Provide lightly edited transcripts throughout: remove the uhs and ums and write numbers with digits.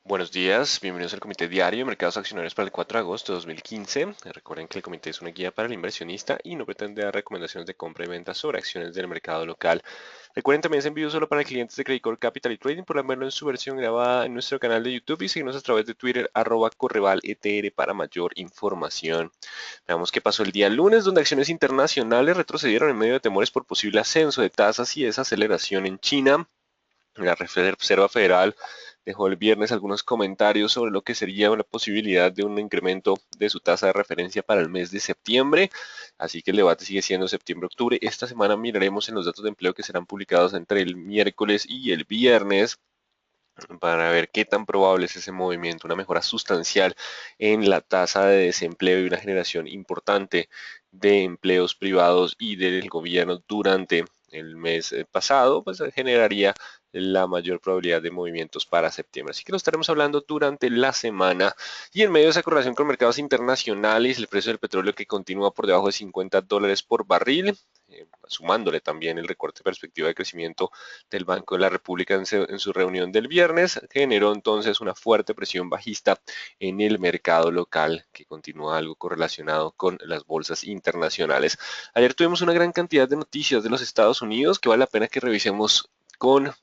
Buenos días, bienvenidos al Comité Diario de Mercados Accionarios para el 4 de agosto de 2015. Recuerden que el comité es una guía para el inversionista y no pretende dar recomendaciones de compra y venta sobre acciones del mercado local. Recuerden también es envío solo para clientes de Credit Corp Capital y Trading. Por verlo en su versión grabada en nuestro canal de YouTube y seguirnos a través de Twitter @correvaletr para mayor información. Veamos qué pasó el día lunes, donde acciones internacionales retrocedieron en medio de temores por posible ascenso de tasas y desaceleración en China. La Reserva Federal dejó el viernes algunos comentarios sobre lo que sería la posibilidad de un incremento de su tasa de referencia para el mes de septiembre, así que el debate sigue siendo septiembre-octubre. Esta semana miraremos en los datos de empleo que serán publicados entre el miércoles y el viernes para ver qué tan probable es ese movimiento, una mejora sustancial en la tasa de desempleo y una generación importante de empleos privados y del gobierno durante el mes pasado, pues generaría la mayor probabilidad de movimientos para septiembre. Así que lo estaremos hablando durante la semana y en medio de esa correlación con mercados internacionales, el precio del petróleo que continúa por debajo de $50 por barril, sumándole también el recorte de perspectiva de crecimiento del Banco de la República en su reunión del viernes, generó entonces una fuerte presión bajista en el mercado local, que continúa algo correlacionado con las bolsas internacionales. Ayer tuvimos una gran cantidad de noticias de los Estados Unidos que vale la pena que revisemos con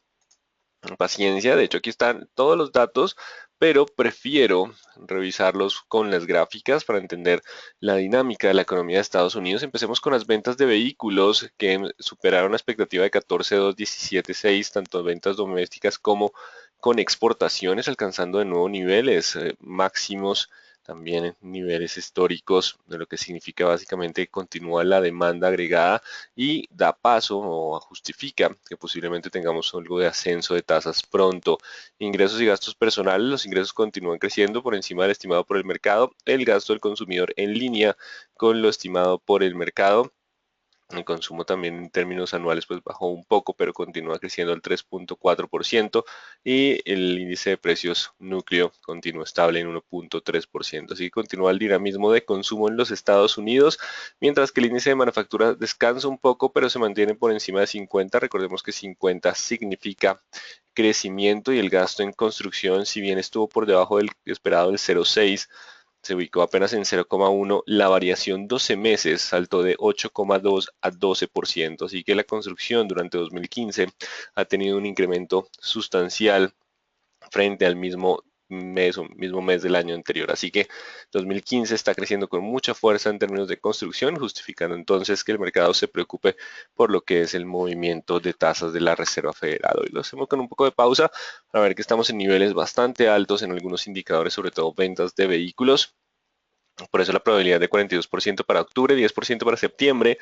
paciencia. De hecho, aquí están todos los datos, pero prefiero revisarlos con las gráficas para entender la dinámica de la economía de Estados Unidos. Empecemos con las ventas de vehículos que superaron la expectativa de 14.2, 17.6, tanto ventas domésticas como con exportaciones, alcanzando de nuevo niveles máximos, también en niveles históricos, de lo que significa básicamente que continúa la demanda agregada y da paso o justifica que posiblemente tengamos algo de ascenso de tasas pronto. Ingresos y gastos personales, los ingresos continúan creciendo por encima del estimado por el mercado, el gasto del consumidor en línea con lo estimado por el mercado. El consumo también en términos anuales pues bajó un poco, pero continúa creciendo al 3.4% y el índice de precios núcleo continúa estable en 1.3%. Así que continúa el dinamismo de consumo en los Estados Unidos, mientras que el índice de manufactura descansa un poco, pero se mantiene por encima de 50. Recordemos que 50 significa crecimiento y el gasto en construcción, si bien estuvo por debajo del esperado del 0.6, se ubicó apenas en 0,1, la variación 12 meses saltó de 8,2 a 12%, así que la construcción durante 2015 ha tenido un incremento sustancial frente al mismo mes del año anterior. Así que 2015 está creciendo con mucha fuerza en términos de construcción, justificando entonces que el mercado se preocupe por lo que es el movimiento de tasas de la Reserva Federal. Hoy lo hacemos con un poco de pausa para ver que estamos en niveles bastante altos en algunos indicadores, sobre todo ventas de vehículos. Por eso la probabilidad de 42% para octubre, 10% para septiembre.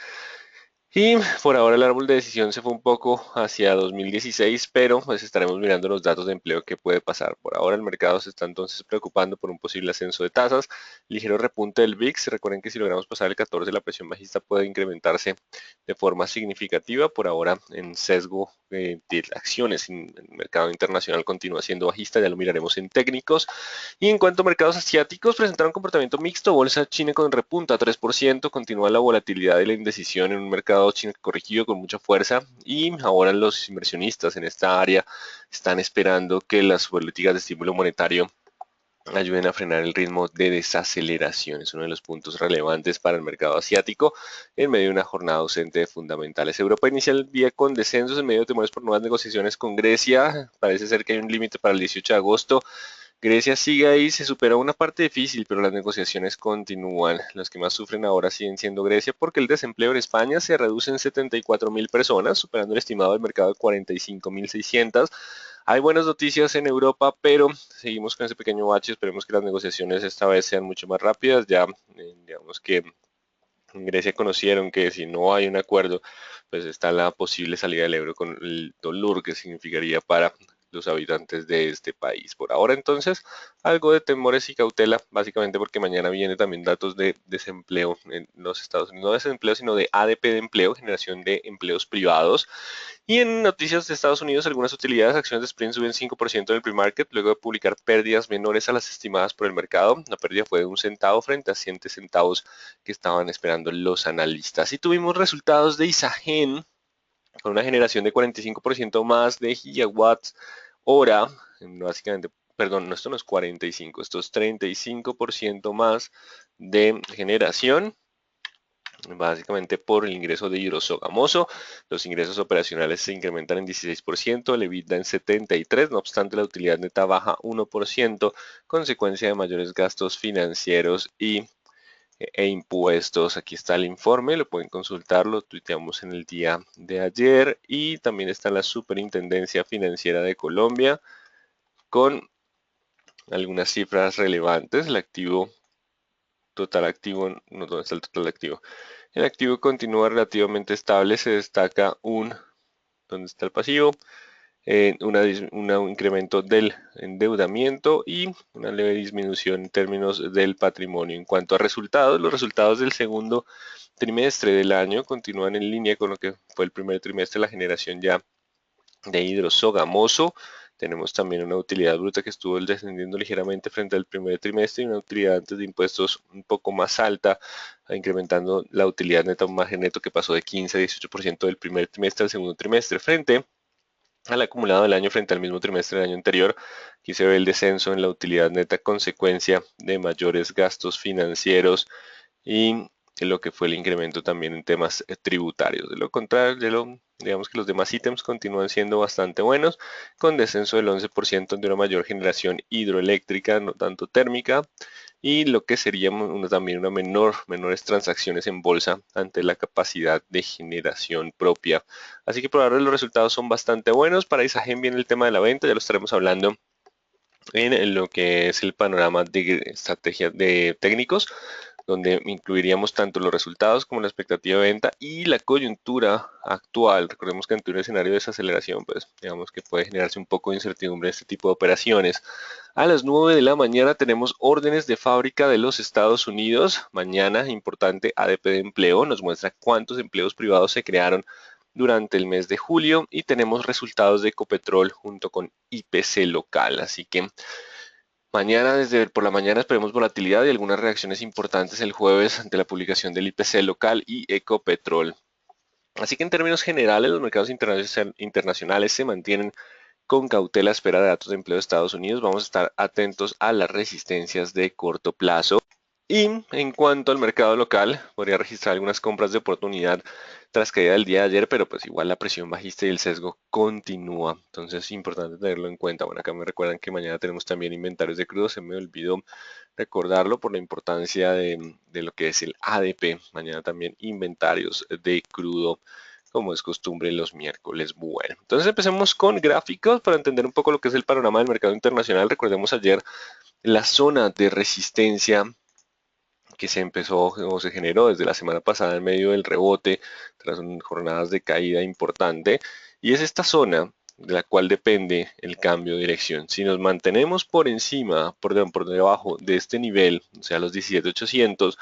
Y por ahora el árbol de decisión se fue un poco hacia 2016, pero pues estaremos mirando los datos de empleo que puede pasar. Por ahora el mercado se está entonces preocupando por un posible ascenso de tasas, ligero repunte del VIX. Recuerden que si logramos pasar el 14, la presión bajista puede incrementarse de forma significativa. Por ahora en sesgo de acciones en el mercado internacional continúa siendo bajista, ya lo miraremos en técnicos. Y en cuanto a mercados asiáticos, presentaron comportamiento mixto. Bolsa china con repunta a 3%, continúa la volatilidad y la indecisión en un mercado chino corregido con mucha fuerza. Y ahora los inversionistas en esta área están esperando que las políticas de estímulo monetario ayuden a frenar el ritmo de desaceleración. Es uno de los puntos relevantes para el mercado asiático en medio de una jornada ausente de fundamentales. Europa inicia el día con descensos en medio de temores por nuevas negociaciones con Grecia. Parece ser que hay un límite para el 18 de agosto. Grecia sigue ahí, se superó una parte difícil, pero las negociaciones continúan. Los que más sufren ahora siguen siendo Grecia porque el desempleo en España se reduce en 74.000 personas, superando el estimado del mercado de 45.600. Hay buenas noticias en Europa, pero seguimos con ese pequeño bache. Esperemos que las negociaciones esta vez sean mucho más rápidas. Ya, digamos que en Grecia conocieron que si no hay un acuerdo, pues está la posible salida del euro con el dolor que significaría para los habitantes de este país. Por ahora entonces, algo de temores y cautela, básicamente porque mañana viene también datos de desempleo en los Estados Unidos, no de desempleo, sino de ADP de empleo, generación de empleos privados. Y en noticias de Estados Unidos, algunas utilidades, acciones de Sprint suben 5% en el pre-market luego de publicar pérdidas menores a las estimadas por el mercado. La pérdida fue de 1 centavo frente a 7 centavos que estaban esperando los analistas. Y tuvimos resultados de Isagen con una generación de 45% más de gigawatts hora, básicamente perdón, no, esto no es 45, esto es 35% más de generación, básicamente por el ingreso de hidrosogamoso. Los ingresos operacionales se incrementan en 16%, el EBITDA en 73%, no obstante la utilidad neta baja 1%, consecuencia de mayores gastos financieros e impuestos. Aquí está el informe, lo pueden consultar, lo tuiteamos en el día de ayer, y también está la Superintendencia Financiera de Colombia con algunas cifras relevantes. El activo, total activo, no, ¿dónde está el total activo? El activo continúa relativamente estable, se destaca ¿dónde está el pasivo? Un incremento del endeudamiento y una leve disminución en términos del patrimonio. En cuanto a resultados, los resultados del segundo trimestre del año continúan en línea con lo que fue el primer trimestre, la generación ya de hidrosogamoso. Tenemos también una utilidad bruta que estuvo descendiendo ligeramente frente al primer trimestre y una utilidad antes de impuestos un poco más alta, incrementando la utilidad neta, un margen neto que pasó de 15 a 18% del primer trimestre al segundo trimestre, frente al acumulado del año frente al mismo trimestre del año anterior. Aquí se ve el descenso en la utilidad neta, consecuencia de mayores gastos financieros y lo que fue el incremento también en temas tributarios. De lo contrario, digamos que los demás ítems continúan siendo bastante buenos, con descenso del 11% de una mayor generación hidroeléctrica, no tanto térmica, y lo que sería también una menores transacciones en bolsa ante la capacidad de generación propia. Así que por ahora los resultados son bastante buenos. Para Isagen viene el tema de la venta, ya lo estaremos hablando en lo que es el panorama de estrategia de técnicos, donde incluiríamos tanto los resultados como la expectativa de venta y la coyuntura actual. Recordemos que ante un escenario de desaceleración, pues digamos que puede generarse un poco de incertidumbre en este tipo de operaciones. A las 9 de la mañana tenemos órdenes de fábrica de los Estados Unidos. Mañana, importante, ADP de empleo nos muestra cuántos empleos privados se crearon durante el mes de julio, y tenemos resultados de Ecopetrol junto con IPC local. Así que mañana, desde por la mañana, esperemos volatilidad y algunas reacciones importantes el jueves ante la publicación del IPC local y Ecopetrol. Así que en términos generales, los mercados internacionales se mantienen con cautela a espera de datos de empleo de Estados Unidos. Vamos a estar atentos a las resistencias de corto plazo. Y en cuanto al mercado local, podría registrar algunas compras de oportunidad tras caída del día de ayer, pero pues igual la presión bajista y el sesgo continúa. Entonces es importante tenerlo en cuenta. Bueno, acá me recuerdan que mañana tenemos también inventarios de crudo. Se me olvidó recordarlo por la importancia de lo que es el ADP. Mañana también inventarios de crudo, como es costumbre los miércoles. Bueno, entonces empecemos con gráficos para entender un poco lo que es el panorama del mercado internacional. Recordemos ayer la zona de resistencia que se empezó o se generó desde la semana pasada en medio del rebote tras jornadas de caída importante, y es esta zona de la cual depende el cambio de dirección. Si nos mantenemos por encima, por debajo de este nivel, o sea, los 17.800,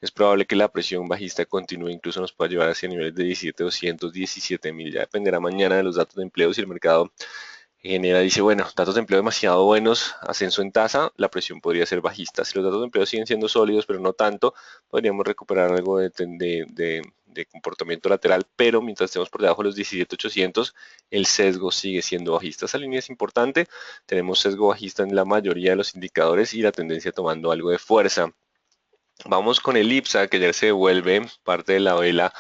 es probable que la presión bajista continúe, incluso nos pueda llevar hacia niveles de 17.200, 17.000. Ya dependerá mañana de los datos de empleo. Si el mercado genera, dice, bueno, datos de empleo demasiado buenos, ascenso en tasa, la presión podría ser bajista. Si los datos de empleo siguen siendo sólidos, pero no tanto, podríamos recuperar algo de comportamiento lateral, pero mientras estemos por debajo de los 17.800, el sesgo sigue siendo bajista. Esa línea es importante, tenemos sesgo bajista en la mayoría de los indicadores y la tendencia tomando algo de fuerza. Vamos con el IPSA, que ayer se devuelve parte de la vela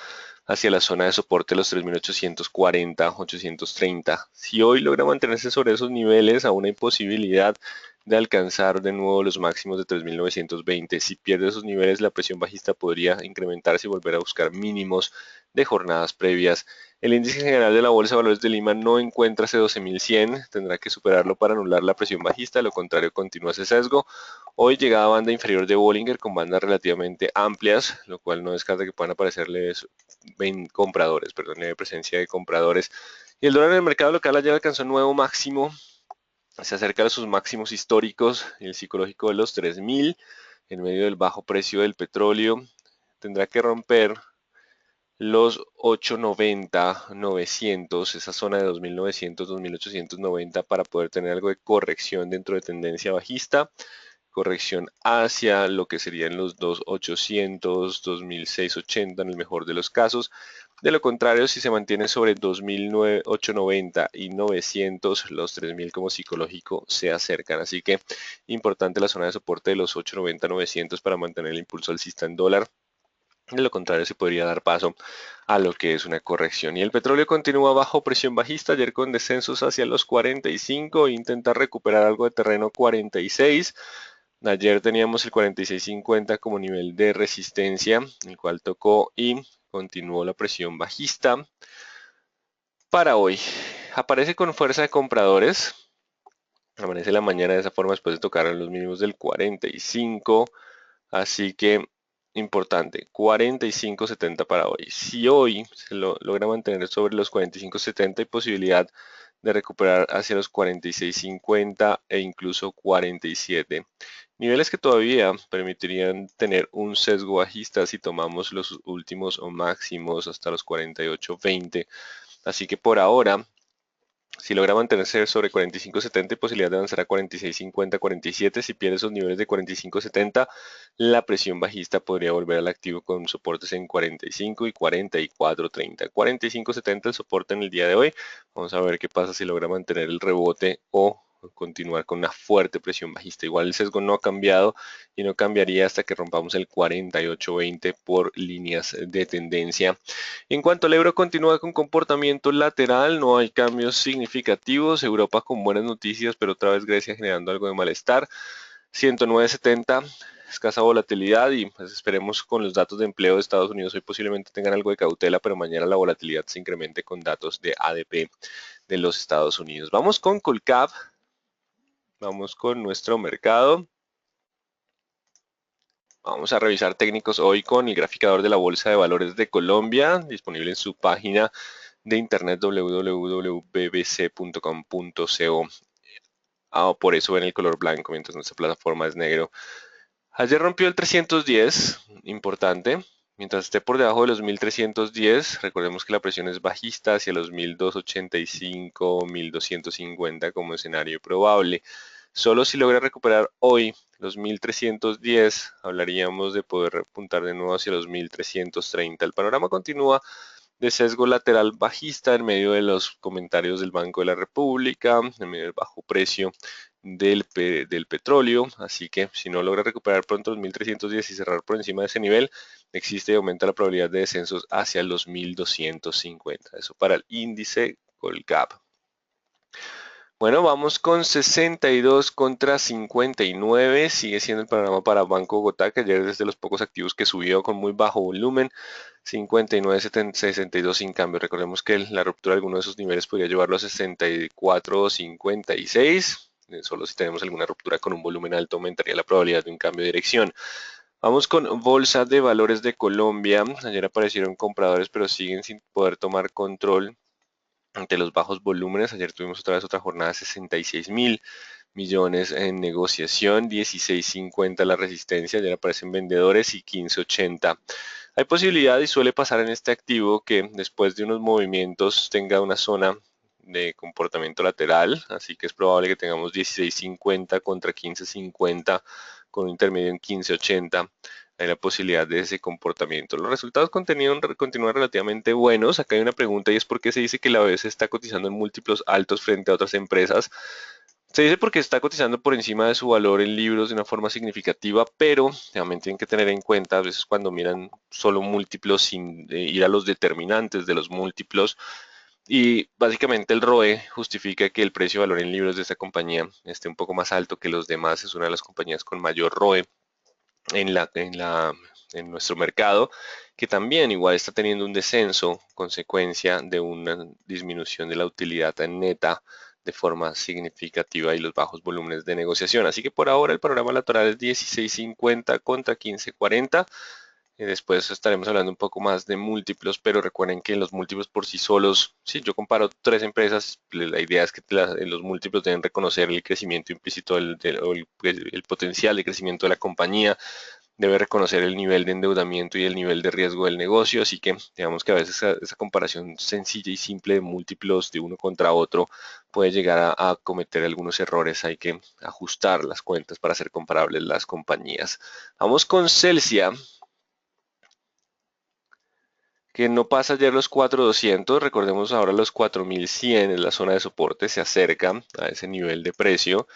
hacia la zona de soporte de los 3.840, 830. Si hoy logra mantenerse sobre esos niveles, aún hay posibilidad de alcanzar de nuevo los máximos de 3.920. Si pierde esos niveles, la presión bajista podría incrementarse y volver a buscar mínimos de jornadas previas. El índice general de la Bolsa de Valores de Lima no encuentra ese 12.100, tendrá que superarlo para anular la presión bajista, de lo contrario continúa ese sesgo. Hoy llegada banda inferior de Bollinger con bandas relativamente amplias, lo cual no descarta que puedan aparecerles compradores, perdón, presencia de compradores. Y el dólar en el mercado local ayer alcanzó un nuevo máximo, se acerca a sus máximos históricos, el psicológico de los 3.000, en medio del bajo precio del petróleo. Tendrá que romper los 890, 900, esa zona de 2.900, 2.890 para poder tener algo de corrección dentro de tendencia bajista. Corrección hacia lo que serían los 2.800, 2.680 en el mejor de los casos, De lo contrario, si se mantiene sobre 2.890 y 900, los 3.000 como psicológico se acercan. Así que importante la zona de soporte de los 890-900 para mantener el impulso alcista en dólar. De lo contrario, se podría dar paso a lo que es una corrección. Y el petróleo continúa bajo presión bajista, ayer con descensos hacia los 45, intenta recuperar algo de terreno 46. Ayer teníamos el 46.50 como nivel de resistencia, el cual tocó y continuó la presión bajista. Para hoy, aparece con fuerza de compradores. Amanece la mañana de esa forma después de tocar los mínimos del 45. Así que importante, 45.70 para hoy. Si hoy se logra mantener sobre los 45.70, hay posibilidad de recuperar hacia los 46.50 e incluso 47. Niveles que todavía permitirían tener un sesgo bajista si tomamos los últimos o máximos hasta los 48.20. Así que por ahora, si logra mantenerse sobre 45.70 y posibilidad de avanzar a 46.50, 47, si pierde esos niveles de 45.70, la presión bajista podría volver al activo con soportes en 45 y 44.30. 45.70 el soporte en el día de hoy. Vamos a ver qué pasa si logra mantener el rebote o continuar con una fuerte presión bajista. Igual el sesgo no ha cambiado y no cambiaría hasta que rompamos el 48.20 por líneas de tendencia. En cuanto al euro, continúa con comportamiento lateral, no hay cambios significativos. Europa con buenas noticias, pero otra vez Grecia generando algo de malestar. 109.70, escasa volatilidad y pues esperemos con los datos de empleo de Estados Unidos hoy posiblemente tengan algo de cautela, pero mañana la volatilidad se incremente con datos de ADP de los Estados Unidos. Vamos con Colcap, vamos con nuestro mercado. Vamos a revisar técnicos hoy con el graficador de la Bolsa de Valores de Colombia, disponible en su página de internet www.bbc.com.co. Por eso ven el color blanco, mientras nuestra plataforma es negro. Ayer rompió el 310, importante. Mientras esté por debajo de los 1310, recordemos que la presión es bajista hacia los 1285, 1250 como escenario probable. Solo si logra recuperar hoy los 1310, hablaríamos de poder repuntar de nuevo hacia los 1330. El panorama continúa de sesgo lateral bajista en medio de los comentarios del Banco de la República, en medio del bajo precio del petróleo, así que si no logra recuperar pronto los 1310 y cerrar por encima de ese nivel, existe y aumenta la probabilidad de descensos hacia los 1250. Eso para el índice Colgap. Bueno, vamos con 62 contra 59, sigue siendo el panorama para Banco Bogotá, que ayer es de los pocos activos que subió con muy bajo volumen, 59.62 sin cambio. Recordemos que la ruptura de alguno de esos niveles podría llevarlo a 64.56, solo si tenemos alguna ruptura con un volumen alto aumentaría la probabilidad de un cambio de dirección. Vamos con Bolsa de Valores de Colombia, ayer aparecieron compradores pero siguen sin poder tomar control ante los bajos volúmenes. Ayer tuvimos otra vez otra jornada de 66.000 millones en negociación, 16.50 la resistencia, ayer aparecen vendedores y 15.80. Hay posibilidad y suele pasar en este activo que después de unos movimientos tenga una zona de comportamiento lateral, así que es probable que tengamos 16.50 contra 15.50 con un intermedio en 15.80. Hay la posibilidad de ese comportamiento. Los resultados continúan relativamente buenos. Acá hay una pregunta y es por qué se dice que la BBC está cotizando en múltiplos altos frente a otras empresas. Se dice porque está cotizando por encima de su valor en libros de una forma significativa, pero también tienen que tener en cuenta a veces cuando miran solo múltiplos sin ir a los determinantes de los múltiplos. Y básicamente el ROE justifica que el precio de valor en libros de esta compañía esté un poco más alto que los demás. Es una de las compañías con mayor ROE en nuestro mercado, que también igual está teniendo un descenso consecuencia de una disminución de la utilidad neta de forma significativa y los bajos volúmenes de negociación. Así que por ahora el panorama lateral es 16.50 contra 15.40. Después estaremos hablando un poco más de múltiplos, pero recuerden que los múltiplos por sí solos, si yo comparo tres empresas, la idea es que los múltiplos deben reconocer el crecimiento implícito el potencial de crecimiento de la compañía, debe reconocer el nivel de endeudamiento y el nivel de riesgo del negocio, así que digamos que a veces esa comparación sencilla y simple de múltiplos de uno contra otro puede llegar a cometer algunos errores, hay que ajustar las cuentas para hacer comparables las compañías. Vamos con Celsia. que no pasa ayer los 4.200, recordemos ahora los 4.100 es la zona de soporte, se acerca a ese nivel de precio.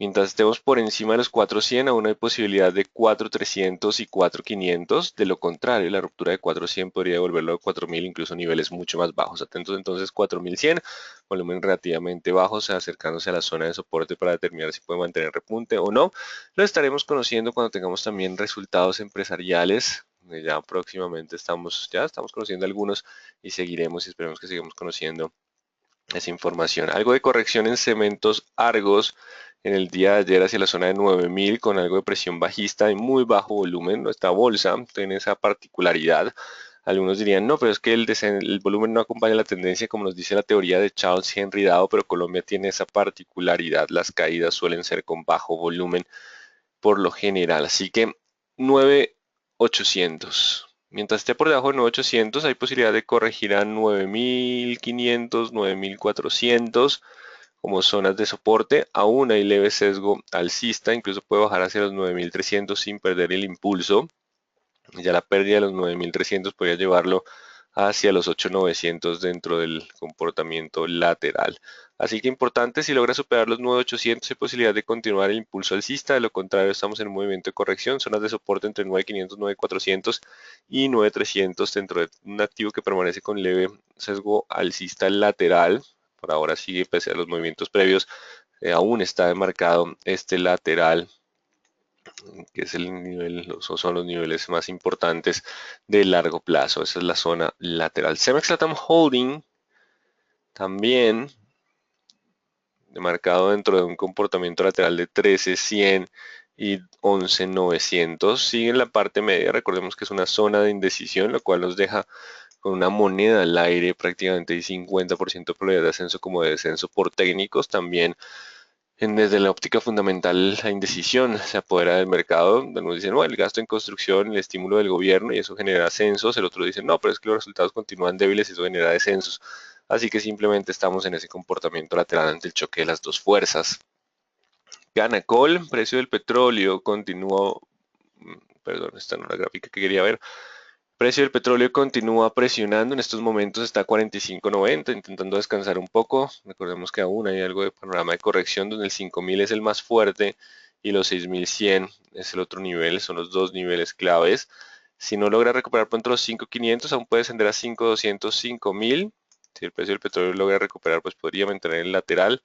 Mientras estemos por encima de los 4.100, aún hay posibilidad de 4.300 y 4.500. De lo contrario, la ruptura de 4.100 podría devolverlo a 4.000, incluso niveles mucho más bajos. Atentos entonces, 4.100, volumen relativamente bajo, acercándose a la zona de soporte para determinar si puede mantener repunte o no. Lo estaremos conociendo cuando tengamos también resultados empresariales. Ya próximamente ya estamos conociendo algunos y seguiremos y esperemos que sigamos conociendo esa información. Algo de corrección en cementos Argos en el día de ayer hacia la zona de 9.000 con algo de presión bajista y muy bajo volumen. Esta bolsa tiene esa particularidad. Algunos dirían, no, pero es que el volumen no acompaña la tendencia, como nos dice la teoría de Charles Henry Dado, pero Colombia tiene esa particularidad. Las caídas suelen ser con bajo volumen por lo general. Así que 9.800. Mientras esté por debajo de 9.800 hay posibilidad de corregir a 9.500, 9.400 como zonas de soporte. Aún hay leve sesgo alcista, incluso puede bajar hacia los 9.300 sin perder el impulso. Ya la pérdida de los 9.300 podría llevarlo hacia los 8.900 dentro del comportamiento lateral. Así que importante, si logra superar los 9.800 hay posibilidad de continuar el impulso alcista, de lo contrario estamos en un movimiento de corrección, zonas de soporte entre 9.500, 9.400 y 9.300 dentro de un activo que permanece con leve sesgo alcista lateral. Por ahora sigue, pese a los movimientos previos, aún está demarcado este lateral, que es el nivel, son los niveles más importantes de largo plazo. Esa es la zona lateral. Cemex Latam Holding también demarcado dentro de un comportamiento lateral de 13.100 y 11.900. Sigue en la parte media. Recordemos que es una zona de indecisión, lo cual nos deja con una moneda al aire, prácticamente hay 50% de probabilidad de ascenso como de descenso por técnicos. También desde la óptica fundamental, la indecisión se apodera del mercado. Algunos dicen, no, el gasto en construcción, el estímulo del gobierno y eso genera ascensos. El otro dice, no, pero es que los resultados continúan débiles y eso genera descensos. Así que simplemente estamos en ese comportamiento lateral ante el choque de las dos fuerzas. Canacol, precio del petróleo continúa, perdón, esta no es la gráfica que quería ver. Precio del petróleo continúa presionando, en estos momentos está a 45.90, intentando descansar un poco. Recordemos que aún hay algo de panorama de corrección donde el 5.000 es el más fuerte y los 6.100 es el otro nivel, son los dos niveles claves. Si no logra recuperar pronto los 5.500, aún puede ascender a 5.200, 5.000. Si el precio del petróleo logra recuperar, pues podría mantener el lateral.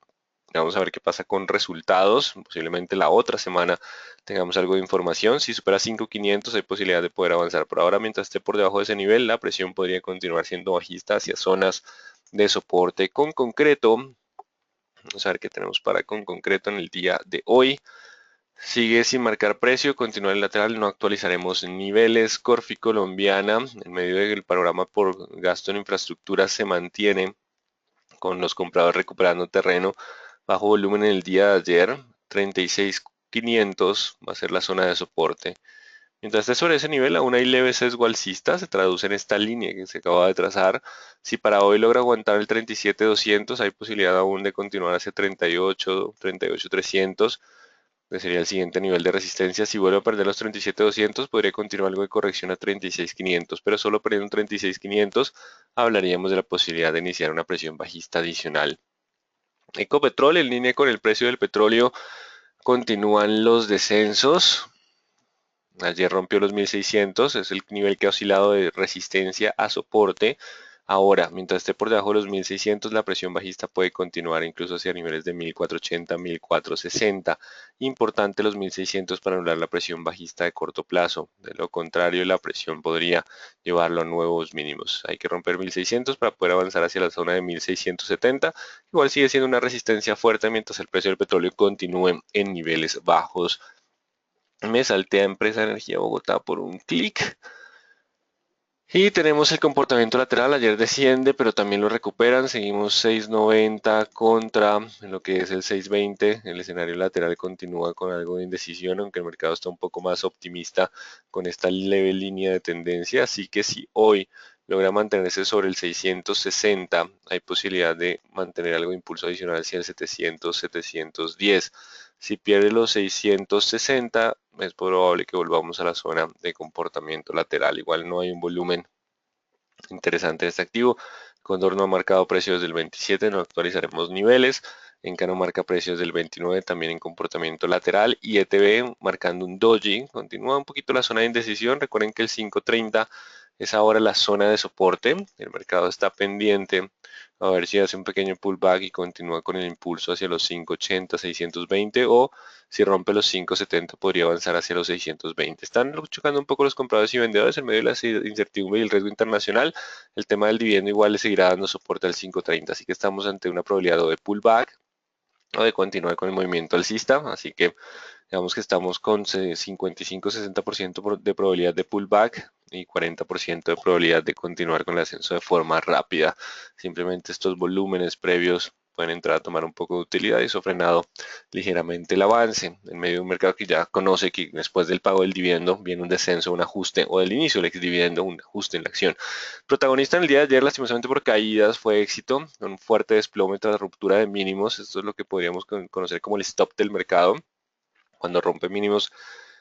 Vamos a ver qué pasa con resultados. Posiblemente la otra semana tengamos algo de información. Si supera 5.500 hay posibilidad de poder avanzar. Por ahora, mientras esté por debajo de ese nivel, la presión podría continuar siendo bajista hacia zonas de soporte con concreto. Vamos a ver qué tenemos para con concreto en el día de hoy. Sigue sin marcar precio, continúa en el lateral, no actualizaremos niveles. Corfi colombiana, en medio del panorama por gasto en infraestructura, se mantiene con los compradores recuperando terreno. Bajo volumen en el día de ayer, 36.500 va a ser la zona de soporte. Mientras esté sobre ese nivel, aún hay leve sesgo alcista, se traduce en esta línea que se acaba de trazar. Si para hoy logra aguantar el 37.200, hay posibilidad aún de continuar hacia 38, 38.300, que sería el siguiente nivel de resistencia. Si vuelve a perder los 37.200, podría continuar algo de corrección a 36.500, pero solo perdiendo 36.500, hablaríamos de la posibilidad de iniciar una presión bajista adicional. Ecopetrol, en línea con el precio del petróleo, continúan los descensos. Ayer rompió los 1.600, es el nivel que ha oscilado de resistencia a soporte. Ahora, mientras esté por debajo de los 1.600, la presión bajista puede continuar incluso hacia niveles de 1.480, 1.460. Importante los 1.600 para anular la presión bajista de corto plazo. De lo contrario, la presión podría llevarlo a nuevos mínimos. Hay que romper 1.600 para poder avanzar hacia la zona de 1.670. Igual sigue siendo una resistencia fuerte mientras el precio del petróleo continúe en niveles bajos. Me salté a Empresa de Energía Bogotá por un clic. Y tenemos el comportamiento lateral, ayer desciende, pero también lo recuperan. Seguimos 6.90 contra lo que es el 6.20. El escenario lateral continúa con algo de indecisión, aunque el mercado está un poco más optimista con esta leve línea de tendencia. Así que si hoy logra mantenerse sobre el 660, hay posibilidad de mantener algo de impulso adicional hacia el 700, 710. Si pierde los 660, es probable que volvamos a la zona de comportamiento lateral. Igual no hay un volumen Interesante este activo. Condor no ha marcado precios del 27, no actualizaremos niveles. Encano marca precios del 29, también en comportamiento lateral. Y ETB marcando un doji. Continúa un poquito la zona de indecisión. Recuerden que el 530 es ahora la zona de soporte. El mercado está pendiente a ver si hace un pequeño pullback y continúa con el impulso hacia los 580, 620, o si rompe los 570 podría avanzar hacia los 620. Están chocando un poco los compradores y vendedores en medio de la incertidumbre y el riesgo internacional. El tema del dividendo igual le seguirá dando soporte al 530, así que estamos ante una probabilidad de pullback o de continuar con el movimiento alcista, así que digamos que estamos con 55-60% de probabilidad de pullback y 40% de probabilidad de continuar con el ascenso de forma rápida. Simplemente estos volúmenes previos pueden entrar a tomar un poco de utilidad y eso ha frenado ligeramente el avance en medio de un mercado que ya conoce que después del pago del dividendo viene un descenso, un ajuste, o del inicio del ex dividendo, un ajuste en la acción. Protagonista en el día de ayer, lastimosamente por caídas, fue Éxito, con un fuerte desplome tras ruptura de mínimos. Esto es lo que podríamos conocer como el stop del mercado. Cuando rompe mínimos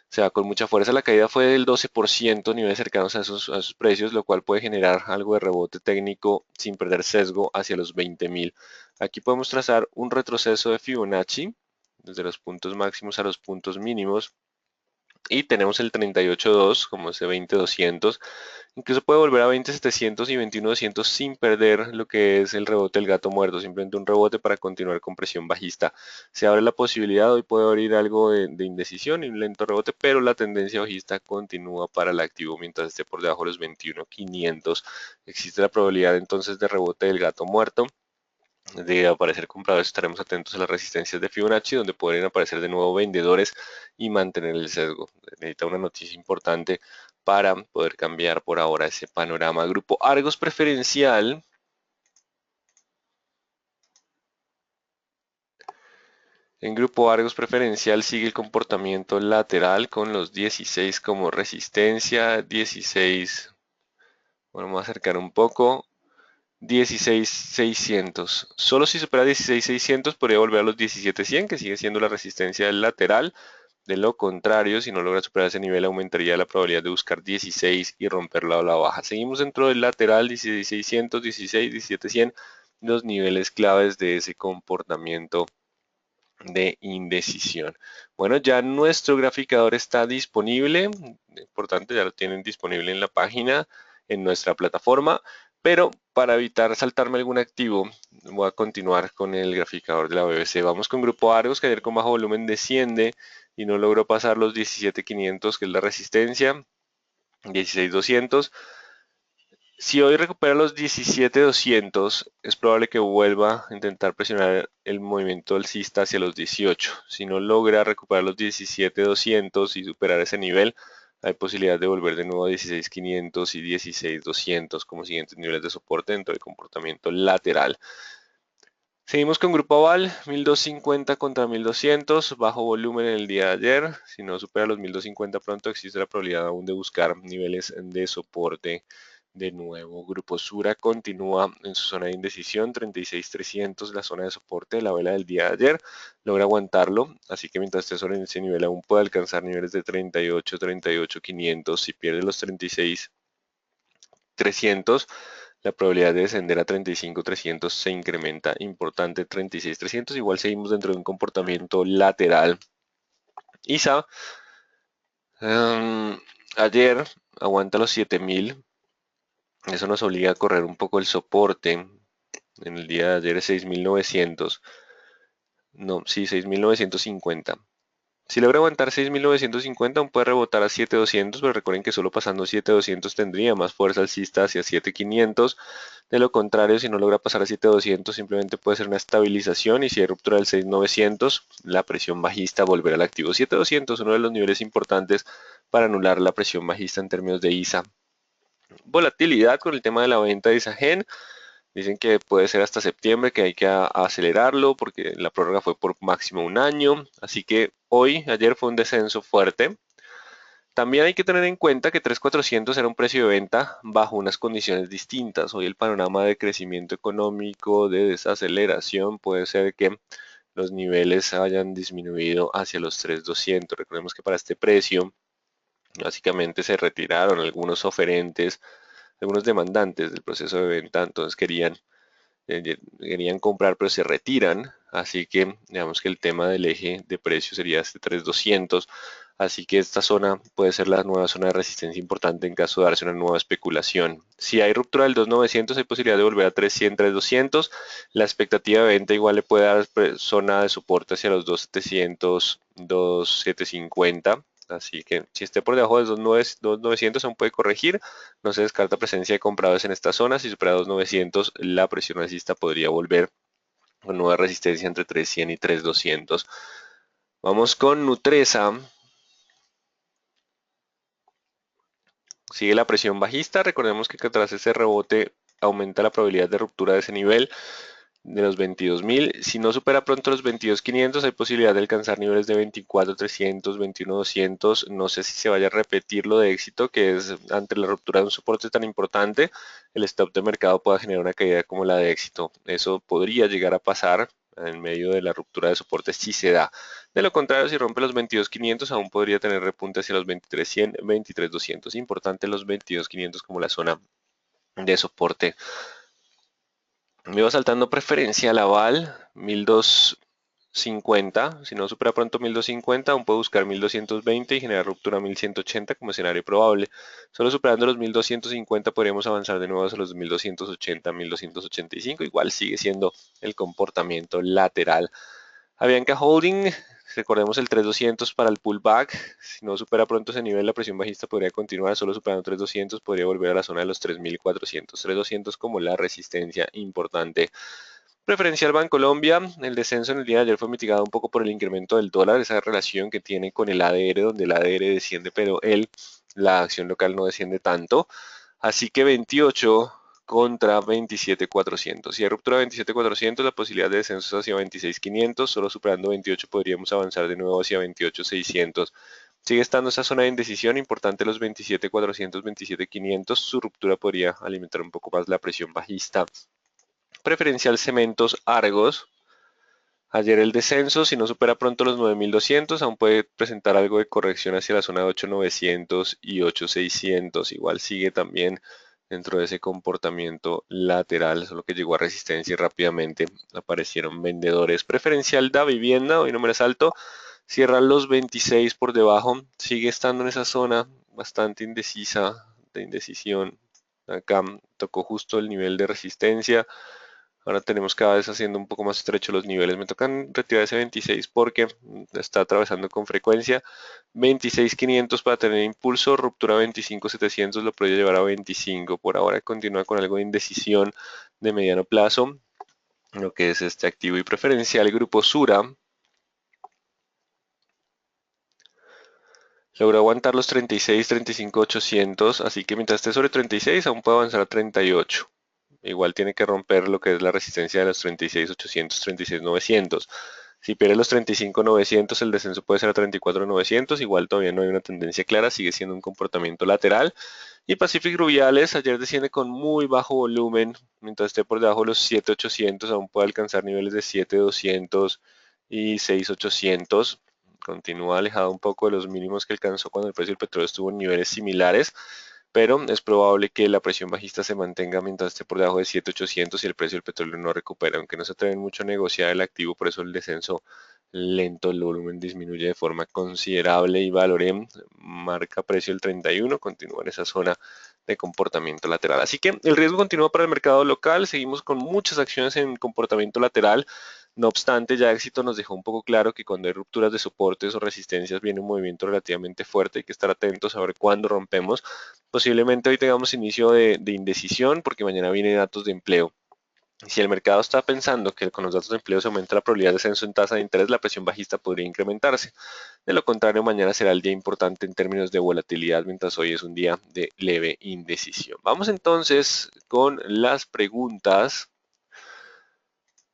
se va con mucha fuerza. La caída fue del 12%, niveles cercanos a esos precios, lo cual puede generar algo de rebote técnico sin perder sesgo hacia los 20.000. Aquí podemos trazar un retroceso de Fibonacci desde los puntos máximos a los puntos mínimos. Y tenemos el 38.2 como ese 20.200. Incluso puede volver a 20.700 y 21.200 sin perder lo que es el rebote del gato muerto. Simplemente un rebote para continuar con presión bajista. Se abre la posibilidad, hoy puede abrir algo de indecisión y un lento rebote, pero la tendencia bajista continúa para el activo mientras esté por debajo de los 21.500. Existe la probabilidad entonces de rebote del gato muerto. De aparecer compradores, estaremos atentos a las resistencias de Fibonacci, donde pueden aparecer de nuevo vendedores y mantener el sesgo. Necesita una noticia importante para poder cambiar por ahora ese panorama. Grupo Argos preferencial. En grupo Argos preferencial sigue el comportamiento lateral con los 16 como resistencia, 16, bueno, vamos a acercar un poco, 16.600. Solo si supera 16.600 podría volver a los 17.100, que sigue siendo la resistencia del lateral. De lo contrario, si no logra superar ese nivel, aumentaría la probabilidad de buscar 16 y romperlo a la baja. Seguimos dentro del lateral 16.600, 16, 17.100, los niveles claves de ese comportamiento de indecisión. Bueno, ya nuestro graficador está disponible, importante, ya lo tienen disponible en la página, en nuestra plataforma, pero para evitar saltarme algún activo, voy a continuar con el graficador de la BBC. Vamos con Grupo Argos, que ayer con bajo volumen desciende y no logró pasar los 17.500, que es la resistencia, 16.200. Si hoy recupera los 17.200, es probable que vuelva a intentar presionar el movimiento alcista hacia los 18. Si no logra recuperar los 17.200 y superar ese nivel, hay posibilidad de volver de nuevo a 16.500 y 16.200 como siguientes niveles de soporte dentro del comportamiento lateral. Seguimos con Grupo Aval, 1250 contra 1200, bajo volumen en el día de ayer. Si no supera los 1250 pronto, existe la probabilidad aún de buscar niveles de soporte de nuevo. Grupo Sura continúa en su zona de indecisión, 36.300, la zona de soporte de la vela del día de ayer. Logra aguantarlo, así que mientras esté sobre ese nivel aún puede alcanzar niveles de 38, 38.500. Si pierde los 36.300, la probabilidad de descender a 35.300 se incrementa importante. 36.300, igual seguimos dentro de un comportamiento lateral. ISA ayer aguanta los 7.000, eso nos obliga a correr un poco el soporte. En el día de ayer es 6.900, no, sí, 6.950. Si logra aguantar 6.950, aún puede rebotar a 7.200, pero recuerden que solo pasando 7.200 tendría más fuerza alcista hacia 7.500. De lo contrario, si no logra pasar a 7.200, simplemente puede ser una estabilización, y si hay ruptura del 6.900, la presión bajista volverá al activo. 7.200, uno de los niveles importantes para anular la presión bajista en términos de ISA. Volatilidad con el tema de la venta de ISAGEN. Dicen que puede ser hasta septiembre, que hay que acelerarlo porque la prórroga fue por máximo un año. Así que ayer fue un descenso fuerte. También hay que tener en cuenta que 3.400 era un precio de venta bajo unas condiciones distintas. Hoy el panorama de crecimiento económico, de desaceleración, puede ser que los niveles hayan disminuido hacia los 3.200. Recordemos que para este precio básicamente se retiraron algunos oferentes algunos demandantes del proceso de venta, entonces querían comprar pero se retiran, así que digamos que el tema del eje de precio sería este 3200, así que esta zona puede ser la nueva zona de resistencia importante en caso de darse una nueva especulación. Si hay ruptura del 2900 hay posibilidad de volver a 300, 3200, la expectativa de venta igual le puede dar zona de soporte hacia los 2700, 2750. Así que si esté por debajo de 2.900 aún puede corregir. No se descarta presencia de compradores en esta zona. Si supera 2.900 la presión alcista podría volver con nueva resistencia entre 3.100 y 3.200. Vamos con Nutresa. Sigue la presión bajista. Recordemos que tras ese rebote aumenta la probabilidad de ruptura de ese nivel de los 22.000. Si no supera pronto los 22.500 hay posibilidad de alcanzar niveles de 24.300, 21.200. No sé si se vaya a repetir lo de éxito, que es ante la ruptura de un soporte tan importante, el stop de mercado pueda generar una caída como la de éxito. Eso podría llegar a pasar en medio de la ruptura de soporte si se da. De lo contrario, si rompe los 22.500 aún podría tener repunte hacia los 23.100, 23.200. Importante los 22.500 como la zona de soporte. Me iba saltando preferencia Laval 1250. Si no supera pronto 1250, aún puedo buscar 1220 y generar ruptura 1180 como escenario probable. Solo superando los 1250 podríamos avanzar de nuevo a los 1280, 1285. Igual sigue siendo el comportamiento lateral. Avianca Holding, recordemos el 3200 para el pullback. Si no supera pronto ese nivel, la presión bajista podría continuar. Solo superando 3200 podría volver a la zona de los 3400. 3200 como la resistencia importante. Preferencial Bancolombia, el descenso en el día de ayer fue mitigado un poco por el incremento del dólar, esa relación que tiene con el ADR, donde el ADR desciende, pero la acción local no desciende tanto. Así que 28 contra 27.400. Si hay ruptura de 27.400, la posibilidad de descenso es hacia 26.500. Solo superando 28 podríamos avanzar de nuevo hacia 28.600. Sigue estando esa zona de indecisión, importante los 27.400, 27.500. Su ruptura podría alimentar un poco más la presión bajista. Preferencial Cementos Argos. Ayer el descenso, si no supera pronto los 9.200, aún puede presentar algo de corrección hacia la zona de 8.900 y 8.600. Igual sigue también dentro de ese comportamiento lateral, solo que llegó a resistencia y rápidamente aparecieron vendedores. Preferencial da vivienda, hoy no me resalto, cierra los 26 por debajo, sigue estando en esa zona bastante indecisa, de indecisión. Acá tocó justo el nivel de resistencia. Ahora tenemos cada vez haciendo un poco más estrecho los niveles. Me tocan retirar ese 26 porque está atravesando con frecuencia. 26.500 para tener impulso. Ruptura 25.700 lo puede llevar a 25. Por ahora continúa con algo de indecisión de mediano plazo. Lo que es este activo y preferencial. Grupo Sura logró aguantar los 36, 35.800. Así que mientras esté sobre 36 aún puede avanzar a 38. Igual tiene que romper lo que es la resistencia de los 36.800, 36.900. Si pierde los 35.900, el descenso puede ser a 34.900. Igual todavía no hay una tendencia clara, sigue siendo un comportamiento lateral. Y Pacific Rubiales ayer desciende con muy bajo volumen. Mientras esté por debajo de los 7.800, aún puede alcanzar niveles de 7.200 y 6.800. Continúa alejado un poco de los mínimos que alcanzó cuando el precio del petróleo estuvo en niveles similares, pero es probable que la presión bajista se mantenga mientras esté por debajo de 7.800 y el precio del petróleo no recupera, aunque no se atreven mucho a negociar el activo, por eso el descenso lento, el volumen disminuye de forma considerable y Valorem marca precio el 31, continúa en esa zona de comportamiento lateral. Así que el riesgo continúa para el mercado local, seguimos con muchas acciones en comportamiento lateral. No obstante, ya Éxito nos dejó un poco claro que cuando hay rupturas de soportes o resistencias viene un movimiento relativamente fuerte, hay que estar atentos a ver cuándo rompemos. Posiblemente hoy tengamos inicio de indecisión porque mañana vienen datos de empleo. Si el mercado está pensando que con los datos de empleo se aumenta la probabilidad de descenso en tasa de interés, la presión bajista podría incrementarse. De lo contrario, mañana será el día importante en términos de volatilidad, mientras hoy es un día de leve indecisión. Vamos entonces con las preguntas.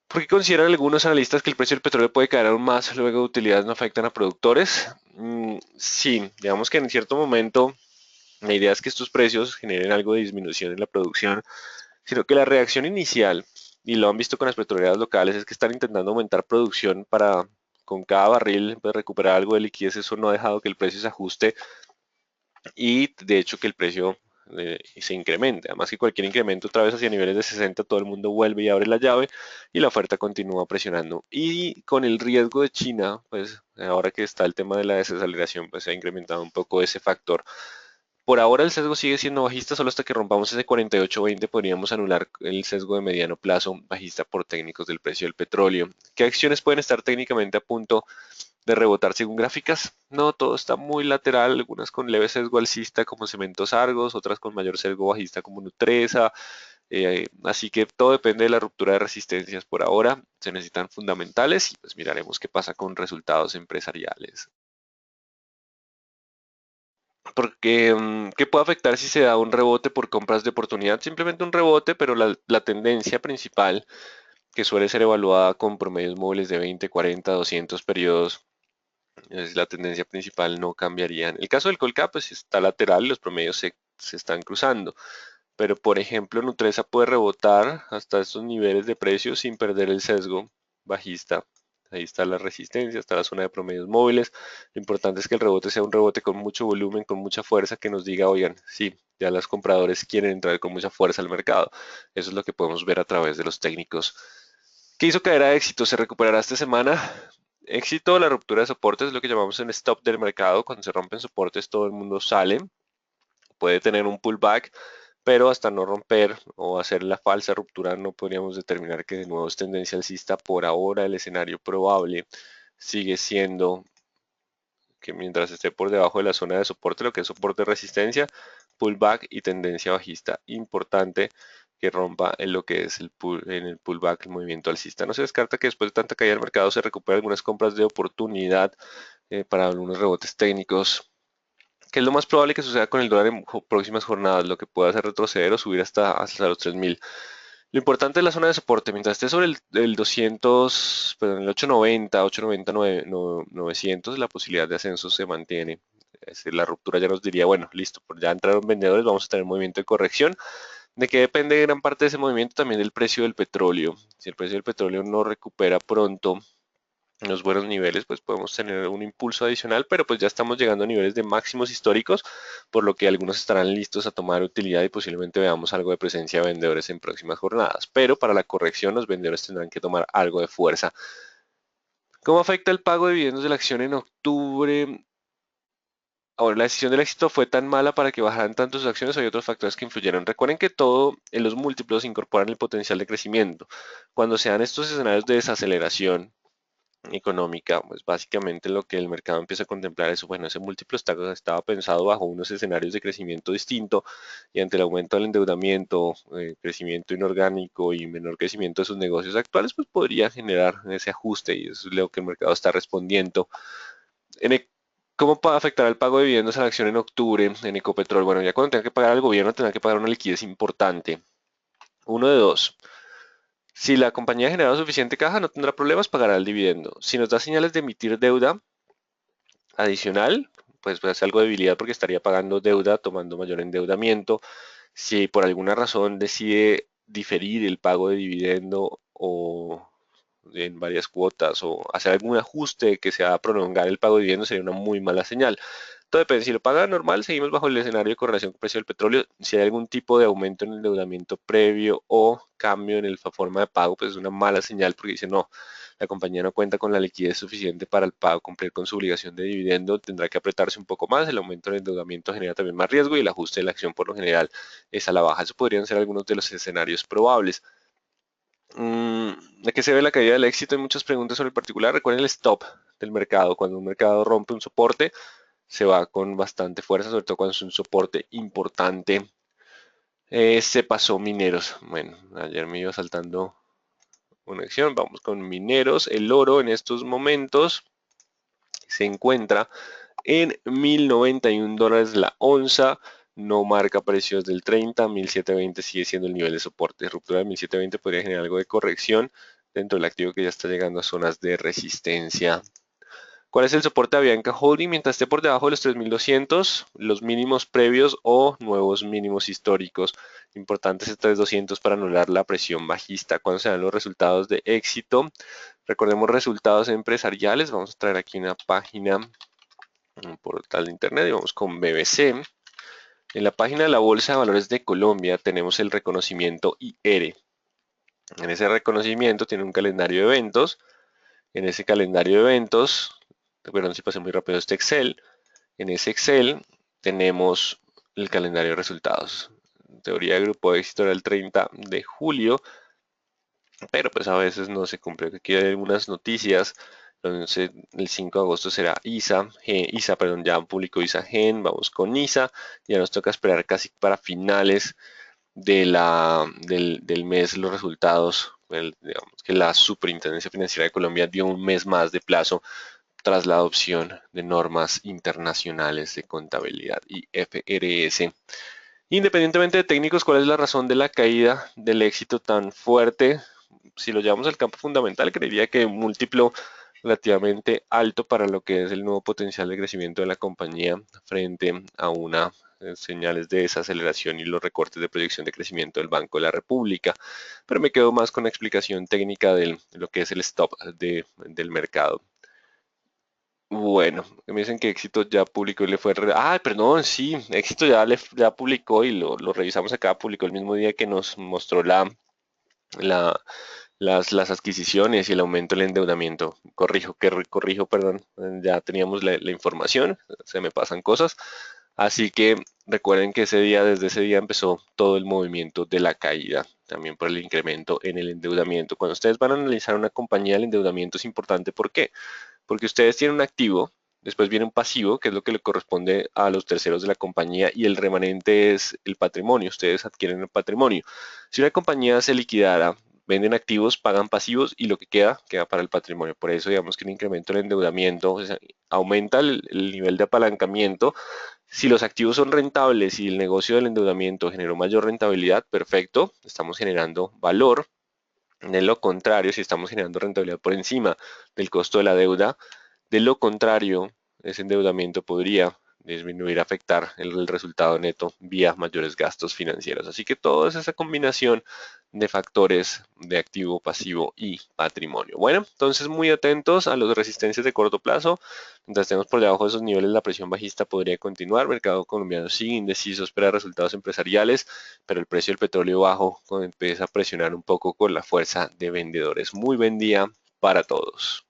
¿Por qué consideran algunos analistas que el precio del petróleo puede caer aún más luego de utilidades no afectan a productores? Sí, digamos que en cierto momento la idea es que estos precios generen algo de disminución en la producción, sino que la reacción inicial, y lo han visto con las petroleras locales, es que están intentando aumentar producción para con cada barril pues, recuperar algo de liquidez. Eso no ha dejado que el precio se ajuste y de hecho que el precio y se incremente. Además que cualquier incremento otra vez hacia niveles de 60, todo el mundo vuelve y abre la llave y la oferta continúa presionando. Y con el riesgo de China, pues ahora que está el tema de la desaceleración, pues se ha incrementado un poco ese factor. Por ahora el sesgo sigue siendo bajista, solo hasta que rompamos ese 48.20 podríamos anular el sesgo de mediano plazo bajista por técnicos del precio del petróleo. ¿Qué acciones pueden estar técnicamente a punto de rebotar según gráficas? No, todo está muy lateral, algunas con leve sesgo alcista como Cementos Argos, otras con mayor sesgo bajista como Nutresa, así que todo depende de la ruptura de resistencias. Por ahora se necesitan fundamentales y pues miraremos qué pasa con resultados empresariales. Porque, ¿qué puede afectar si se da un rebote por compras de oportunidad? Simplemente un rebote, pero la tendencia principal, que suele ser evaluada con promedios móviles de 20, 40, 200 periodos, es la tendencia principal, no cambiaría. En el caso del Colcap, pues está lateral, los promedios se están cruzando. Pero, por ejemplo, Nutresa puede rebotar hasta estos niveles de precios sin perder el sesgo bajista. Ahí está la resistencia, está la zona de promedios móviles. Lo importante es que el rebote sea un rebote con mucho volumen, con mucha fuerza, que nos diga, oigan, sí, ya los compradores quieren entrar con mucha fuerza al mercado. Eso es lo que podemos ver a través de los técnicos. ¿Qué hizo caer a Éxito? ¿Se recuperará esta semana? Éxito, la ruptura de soportes es lo que llamamos un stop del mercado. Cuando se rompen soportes, todo el mundo sale. Puede tener un pullback, pero hasta no romper o hacer la falsa ruptura no podríamos determinar que de nuevo es tendencia alcista. Por ahora el escenario probable sigue siendo que mientras esté por debajo de la zona de soporte, lo que es soporte de resistencia, pullback y tendencia bajista. Importante que rompa en lo que es en el pullback, el movimiento alcista. No se descarta que después de tanta caída del mercado se recuperen algunas compras de oportunidad para algunos rebotes técnicos, que es lo más probable que suceda con el dólar en próximas jornadas, lo que pueda hacer retroceder o subir hasta los 3.000. Lo importante es la zona de soporte. Mientras esté sobre el 200, perdón, el 890, 890, 900, la posibilidad de ascenso se mantiene. Es decir, la ruptura ya nos diría, bueno, listo, pues ya entraron vendedores, vamos a tener movimiento de corrección. ¿De qué depende gran parte de ese movimiento? También del precio del petróleo. Si el precio del petróleo no recupera pronto en los buenos niveles, pues podemos tener un impulso adicional, pero pues ya estamos llegando a niveles de máximos históricos, por lo que algunos estarán listos a tomar utilidad y posiblemente veamos algo de presencia de vendedores en próximas jornadas. Pero para la corrección los vendedores tendrán que tomar algo de fuerza. ¿Cómo afecta el pago de dividendos de la acción en octubre? Ahora, la decisión del éxito fue tan mala para que bajaran tanto sus acciones, hay otros factores que influyeron. Recuerden que todo en los múltiplos incorporan el potencial de crecimiento. Cuando se dan estos escenarios de desaceleración económica, pues básicamente lo que el mercado empieza a contemplar es, bueno, ese múltiplo estaba pensado bajo unos escenarios de crecimiento distinto y ante el aumento del endeudamiento, crecimiento inorgánico y menor crecimiento de sus negocios actuales, pues podría generar ese ajuste y eso es lo que el mercado está respondiendo. En e- ¿Cómo puede afectar el pago de dividendos a la acción en octubre en Ecopetrol? Bueno, ya cuando tenga que pagar al gobierno, tendrá que pagar una liquidez importante. Uno de dos. Si la compañía ha generado suficiente caja, no tendrá problemas, pagará el dividendo. Si nos da señales de emitir deuda adicional, pues puede ser algo de debilidad porque estaría pagando deuda, tomando mayor endeudamiento. Si por alguna razón decide diferir el pago de dividendo o en varias cuotas o hacer algún ajuste que sea prolongar el pago de dividendos, sería una muy mala señal. Todo depende, si lo paga normal, seguimos bajo el escenario de correlación con el precio del petróleo. Si hay algún tipo de aumento en el endeudamiento previo o cambio en la forma de pago, pues es una mala señal porque dice no, la compañía no cuenta con la liquidez suficiente para el pago, cumplir con su obligación de dividendo, tendrá que apretarse un poco más, el aumento del endeudamiento genera también más riesgo y el ajuste de la acción por lo general es a la baja. Eso podrían ser algunos de los escenarios probables. ¿De qué se ve la caída del éxito? Hay muchas preguntas sobre el particular. Recuerden el stop del mercado. Cuando un mercado rompe un soporte, se va con bastante fuerza, sobre todo cuando es un soporte importante. Se pasó mineros. Bueno, ayer me iba saltando una acción. Vamos con mineros. El oro en estos momentos se encuentra en $1.091 la onza. No marca precios del 30, 1.720 sigue siendo el nivel de soporte. Ruptura de 1.720 podría generar algo de corrección dentro del activo que ya está llegando a zonas de resistencia. ¿Cuál es el soporte de Avianca Holding? Mientras esté por debajo de los 3.200, los mínimos previos o nuevos mínimos históricos. Importante es 3.200 para anular la presión bajista. ¿Cuándo se dan los resultados de éxito? Recordemos resultados empresariales. Vamos a traer aquí una página, un portal de internet y vamos con BBC. En la página de la Bolsa de Valores de Colombia tenemos el reconocimiento IR. En ese reconocimiento tiene un calendario de eventos. En ese calendario de eventos, perdón si pasé muy rápido este Excel, en ese Excel tenemos el calendario de resultados. En teoría de grupo de éxito era el 30 de julio, pero pues a veces no se cumple. Aquí hay algunas noticias. Entonces, el 5 de agosto será ISA, perdón, ya publicó ISA Gen, vamos con ISA, ya nos toca esperar casi para finales del mes los resultados. Digamos que la Superintendencia Financiera de Colombia dio un mes más de plazo tras la adopción de normas internacionales de contabilidad y FRS. Independientemente de técnicos, ¿cuál es la razón de la caída del éxito tan fuerte? Si lo llevamos al campo fundamental, creería que un múltiplo relativamente alto para lo que es el nuevo potencial de crecimiento de la compañía frente a una señales de desaceleración y los recortes de proyección de crecimiento del Banco de la República. Pero me quedo más con la explicación técnica de lo que es el stop del mercado. Bueno, me dicen que Éxito ya publicó y le fue... Ah, perdón, sí, Éxito ya publicó y lo revisamos acá, publicó el mismo día que nos mostró la, las adquisiciones y el aumento del endeudamiento. Corrijo, perdón, ya teníamos la información, se me pasan cosas. Así que recuerden que desde ese día empezó todo el movimiento de la caída, también por el incremento en el endeudamiento. Cuando ustedes van a analizar una compañía, el endeudamiento es importante. ¿Por qué? Porque ustedes tienen un activo, después viene un pasivo, que es lo que le corresponde a los terceros de la compañía, y el remanente es el patrimonio. Ustedes adquieren el patrimonio. Si una compañía se liquidara, venden activos, pagan pasivos y lo que queda para el patrimonio. Por eso digamos que un incremento del endeudamiento, o sea, aumenta el nivel de apalancamiento. Si los activos son rentables y el negocio del endeudamiento generó mayor rentabilidad, perfecto, estamos generando valor. De lo contrario, si estamos generando rentabilidad por encima del costo de la deuda, de lo contrario, ese endeudamiento podría disminuir, afectar el resultado neto vía mayores gastos financieros. Así que todo es esa combinación de factores de activo, pasivo y patrimonio. Bueno, entonces muy atentos a las resistencias de corto plazo. Mientras estemos por debajo de esos niveles, la presión bajista podría continuar. Mercado colombiano sigue indeciso, espera resultados empresariales, pero el precio del petróleo bajo empieza a presionar un poco con la fuerza de vendedores. Muy buen día para todos.